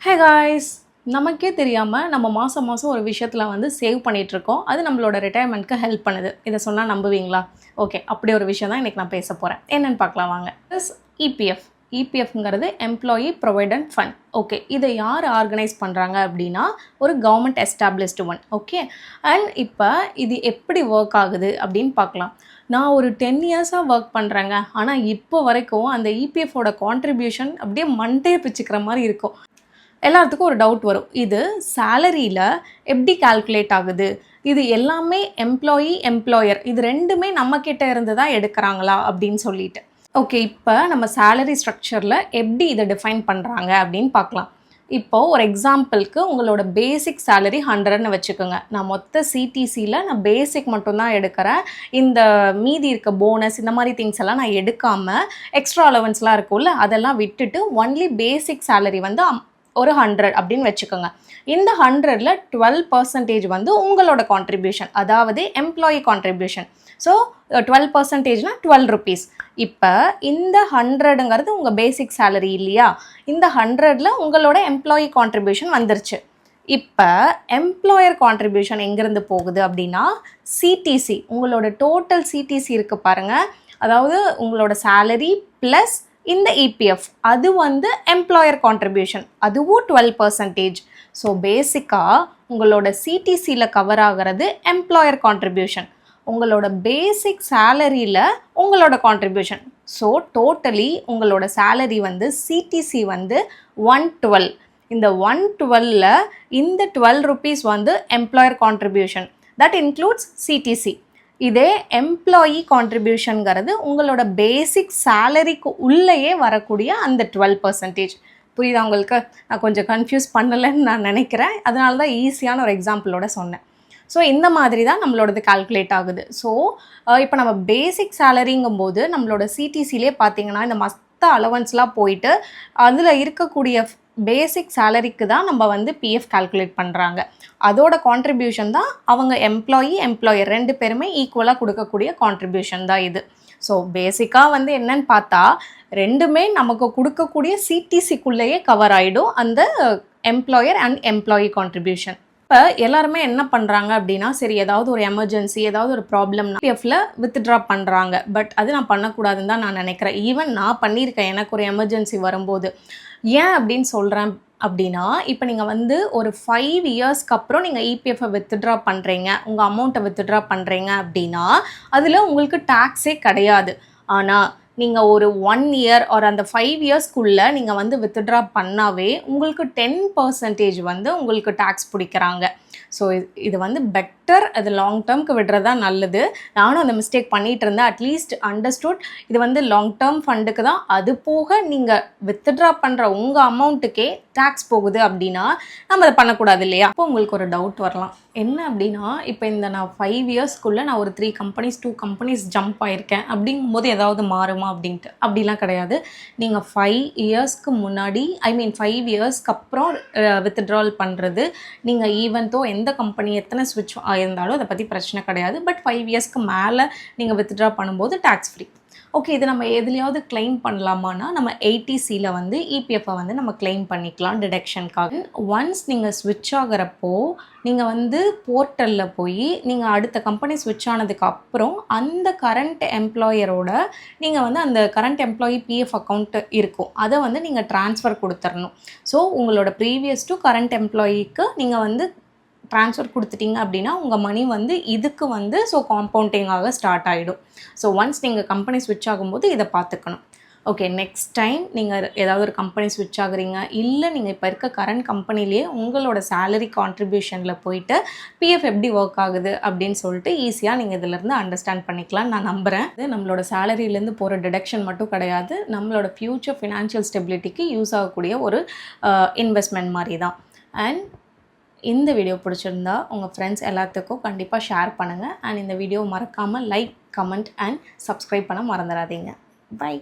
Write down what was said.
Hey guys, நமக்கே தெரியாமல் நம்ம மாதம் மாதம் ஒரு விஷயத்தில் வந்து சேவ் பண்ணிகிட்ருக்கோம். அது நம்மளோட ரிட்டையர்மெண்ட்க்கு ஹெல்ப் பண்ணுது. இதை சொன்னால் நம்புவீங்களா? ஓகே, அப்படி ஒரு விஷயம் தான் இன்றைக்கி நான் பேச போகிறேன். என்னென்னு பார்க்கலாம் வாங்க. இபிஎஃப் இபிஎஃப்ங்கிறது எம்ப்ளாயி ப்ரொவிடென்ட் ஃபண்ட். ஓகே, இதை யார் ஆர்கனைஸ் பண்ணுறாங்க அப்படின்னா ஒரு government established one. Okay, and இப்போ இது எப்படி ஒர்க் ஆகுது அப்படின்னு பார்க்கலாம். நான் ஒரு 10 இயர்ஸாக ஒர்க் பண்ணுறேங்க, ஆனால் இப்போ வரைக்கும் அந்த இபிஎஃபோட கான்ட்ரிபியூஷன் அப்படியே மண்டையை பிச்சுக்கிற மாதிரி இருக்கும். எல்லாத்துக்கும் ஒரு டவுட் வரும், இது சேலரியில் எப்படி கால்குலேட் ஆகுது, இது எல்லாமே எம்ப்ளாயர் இது ரெண்டுமே நம்மக்கிட்ட இருந்து தான் எடுக்கிறாங்களா அப்படின்னு சொல்லிட்டு. ஓகே, இப்போ நம்ம சேலரி ஸ்ட்ரக்சரில் எப்படி இதை டிஃபைன் பண்ணுறாங்க அப்படின்னு பார்க்கலாம். இப்போது ஒரு எக்ஸாம்பிளுக்கு உங்களோட பேசிக் சேலரி 100ன்னு வச்சுக்கோங்க. நான் மொத்த சிடிசியில் நான் பேசிக் மட்டும்தான் எடுக்கிறேன். இந்த மீதி இருக்க போனஸ் இந்த மாதிரி திங்ஸ் எல்லாம் நான் எடுக்காமல் எக்ஸ்ட்ரா அலவன்ஸ்லாம் இருக்கும்ல அதெல்லாம் விட்டுட்டு ஒன்லி பேசிக் சேலரி வந்து ஒரு 100 அப்படின்னு வச்சுக்கோங்க. இந்த 100ல் 12% வந்து உங்களோட கான்ட்ரிபியூஷன், அதாவது எம்ப்ளாயி கான்ட்ரிபியூஷன். ஸோ 12%னா 12 ருபீஸ். இப்போ இந்த 100ங்கிறது உங்கள் பேசிக் சேலரி இல்லையா, இந்த 100ல் உங்களோட எம்ப்ளாயி கான்ட்ரிபியூஷன் வந்துருச்சு. இப்போ எம்ப்ளாயர் கான்ட்ரிபியூஷன் எங்கேருந்து போகுது அப்படின்னா சிடிசி, உங்களோட டோட்டல் சிடிசி இருக்குது பாருங்கள், அதாவது உங்களோட சேலரி ப்ளஸ் இந்த இபிஎஃப், அது வந்து எம்ப்ளாயர் கான்ட்ரிபியூஷன், அதுவும் 12%. ஸோ பேசிக்காக உங்களோட சிடிசியில் கவர் ஆகிறது எம்ப்ளாயர் கான்ட்ரிபியூஷன், உங்களோட பேசிக் சேலரியில் உங்களோட கான்ட்ரிபியூஷன். ஸோ டோட்டலி உங்களோட சேலரி வந்து சிடிசி வந்து 112. இந்த 112ல் இந்த 12 ருபீஸ் வந்து employer contribution, that includes CTC. இதே எம்ப்ளாயி கான்ட்ரிபியூஷனுங்கிறது உங்களோட பேசிக் சேலரிக்கு உள்ளேயே வரக்கூடிய அந்த 12%. புரியுதா உங்களுக்கு? நான் கொஞ்சம் கன்ஃபியூஸ் பண்ணலைன்னு நான் நினைக்கிறேன், அதனால தான் ஈஸியான ஒரு எக்ஸாம்பிளோட சொன்னேன். ஸோ இந்த மாதிரி தான் நம்மளோடது கால்குலேட் ஆகுது. ஸோ இப்போ நம்ம பேசிக் சேலரிங்கும் போது நம்மளோட சிடிசிலே பார்த்தீங்கன்னா இந்த மற்ற அலவன்ஸ்லாம் போயிட்டு அதில் இருக்கக்கூடிய பேசிக் சேலரிக்கு தான் நம்ம வந்து பிஎஃப் கால்குலேட் பண்ணுறாங்க. அதோட கான்ட்ரிபியூஷன் தான் அவங்க எம்ப்ளாயர் ரெண்டு பேருமே ஈக்குவலாக கொடுக்கக்கூடிய கான்ட்ரிபியூஷன் தான் இது. ஸோ பேசிக்காக வந்து என்னன்னு பார்த்தா ரெண்டுமே நமக்கு கொடுக்கக்கூடிய சிடிசிக்குள்ளேயே கவர் ஆகிடும், அந்த எம்ப்ளாயர் அண்ட் எம்ப்ளாயி கான்ட்ரிபியூஷன். இப்போ எல்லாருமே என்ன பண்ணுறாங்க அப்படின்னா, சரி ஏதாவது ஒரு எமர்ஜென்சி ஏதாவது ஒரு ப்ராப்ளம்னா பிஎஃப்ல வித்ட்ரா பண்ணுறாங்க. பட் அது நான் பண்ணக்கூடாதுன்னு தான் நான் நினைக்கிறேன். ஈவன் நான் பண்ணியிருக்கேன், எனக்கு ஒரு எமர்ஜென்சி வரும்போது. ஏன் அப்படின்னு சொல்கிறேன் அப்படின்னா, இப்போ நீங்கள் வந்து ஒரு 5 இயர்ஸ்க்கு அப்புறம் நீங்கள் இபிஎஃப்பை வித்ட்ரா பண்ணுறீங்க, உங்கள் அமௌண்ட்டை வித்ட்ரா பண்ணுறீங்க அப்படின்னா அதில் உங்களுக்கு டேக்ஸே கிடையாது. ஆனால் நீங்கள் ஒரு 1 இயர் ஒரு அந்த 5 இயர்ஸ்க்குள்ளே நீங்கள் வந்து வித்ட்ரா பண்ணாவே உங்களுக்கு 10% வந்து உங்களுக்கு டேக்ஸ் பிடிக்கிறாங்க. ஸோ இது வந்து பெட்டர், அது லாங் டேர்முக்கு விடுறது தான் நல்லது. நானும் அந்த மிஸ்டேக் பண்ணிகிட்டு இருந்தேன். அட்லீஸ்ட் அண்டர்ஸ்டுட் இது வந்து லாங் டேர்ம் ஃபண்டுக்கு தான், அது போக நீங்கள் வித்ட்ரா பண்ணுற உங்கள் அமௌண்ட்டுக்கே டேக்ஸ் போகுது அப்படின்னா நம்ம அதை பண்ணக்கூடாது இல்லையா? அப்போ உங்களுக்கு ஒரு டவுட் வரலாம், என்ன அப்படின்னா இப்போ இந்த நான் 5 இயர்ஸ்க்குள்ளே நான் ஒரு 3 கம்பெனிஸ் 2 கம்பெனிஸ் ஜம்ப் ஆகிருக்கேன் அப்படிங்கும்போது ஏதாவது மாறுமா அப்படின்ட்டு. அப்படிலாம் கிடையாது. நீங்கள் 5 இயர்ஸ்க்கு முன்னாடி 5 இயர்ஸ்க்கு அப்புறம் வித்ட்ரால் பண்ணுறது, நீங்கள் ஈவன்தோ எந்த கம்பெனி எத்தனை ஸ்விட்ச் ஆயிருந்தாலும் அதை பற்றி பிரச்சனை கிடையாது. பட் 5 இயர்ஸ்க்கு மேலே நீங்கள் வித்ட்ரா பண்ணும்போது டேக்ஸ் ஃப்ரீ. ஓகே, இது நம்ம எதுலையாவது கிளைம் பண்ணலாமான்னா நம்ம 80Cயில் வந்து இபிஎஃப்பை வந்து நம்ம கிளைம் பண்ணிக்கலாம் டிடெக்ஷனுக்காக. ஒன்ஸ் நீங்கள் ஸ்விட்ச் ஆகிறப்போ நீங்கள் வந்து போர்ட்டலில் போய் நீங்கள் அடுத்த கம்பெனி ஸ்விட்ச் ஆனதுக்கு அப்புறம் அந்த கரண்ட் எம்ப்ளாயரோட நீங்கள் வந்து அந்த கரண்ட் எம்ப்ளாயி பிஎஃப் அக்கௌண்ட் இருக்கும், அதை வந்து நீங்கள் ட்ரான்ஸ்ஃபர் கொடுத்துடணும். ஸோ உங்களோட ப்ரீவியஸ் டு கரண்ட் எம்ப்ளாயிக்கு நீங்கள் வந்து ட்ரான்ஸ்ஃபர் கொடுத்துட்டிங்க அப்படின்னா உங்கள் மணி வந்து இதுக்கு வந்து ஸோ காம்பவுண்டிங்காக ஸ்டார்ட் ஆகிடும். ஸோ ஒன்ஸ் நீங்கள் கம்பெனி ஸ்விட்ச் ஆகும்போது இதை பார்த்துக்கணும். ஓகே, நெக்ஸ்ட் டைம் நீங்கள் ஏதாவது ஒரு கம்பெனி ஸ்விட்ச் ஆகுறீங்க, இல்லை நீங்கள் இப்போ இருக்க கரண்ட் கம்பெனிலேயே உங்களோட சேலரி கான்ட்ரிபியூஷனில் போயிட்டு பிஎஃப் எப்படி ஒர்க் ஆகுது அப்படின்னு சொல்லிட்டு ஈஸியாக நீங்கள் இதிலேருந்து அண்டர்ஸ்டாண்ட் பண்ணிக்கலாம் நான் நம்புகிறேன். இது நம்மளோட சேலரியிலேருந்து போகிற டிடக்ஷன் மட்டும் கிடையாது, நம்மளோட ஃப்யூச்சர் ஃபினான்ஷியல் ஸ்டெபிலிட்டிக்கு யூஸ் ஆகக்கூடிய ஒரு இன்வெஸ்ட்மெண்ட் மாதிரி தான். அண்ட் இந்த வீடியோ பிடிச்சிருந்தா உங்கள் ஃப்ரெண்ட்ஸ் எல்லாத்துக்கும் கண்டிப்பாக ஷேர் பண்ணுங்கள். அண்ட் இந்த வீடியோ மறக்காமல் லைக், கமெண்ட் அண்ட் சப்ஸ்கிரைப் பண்ண மறந்துடாதீங்க. பை.